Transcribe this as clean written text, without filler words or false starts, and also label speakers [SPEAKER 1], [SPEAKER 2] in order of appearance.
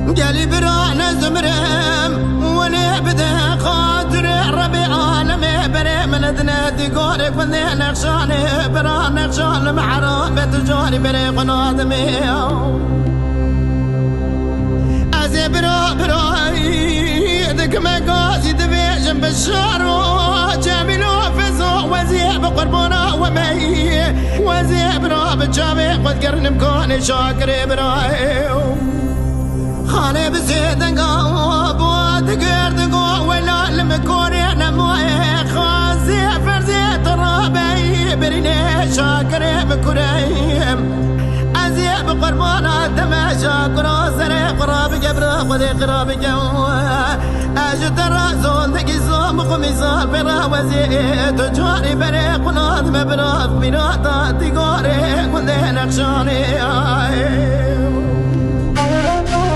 [SPEAKER 1] قالي برانا زمرم ولا بدا خاطر ربي عالمي بري من ادنادي قولك فني نخشاني برا نخشان محرام بتجاري بري قنادمي ازي براي دك ما قاسي دبي جنب الشارع جاملو فزو وزي بقربونا ومي وزي برا بجامي قد قرن مكوني شاكري براي خاني بزيدن قواب وتقرد قوة ولا المكوري نموي خازي فرزي ترابي بريني شاكري بكريم أزي بقربانا تماشا كرا سري قراب جبرا خذي قراب جو أجد الرأسون تقيسون بخميسان برا وزي تجاري بري قناد مبراك بناتا تقاري كنده نقشاني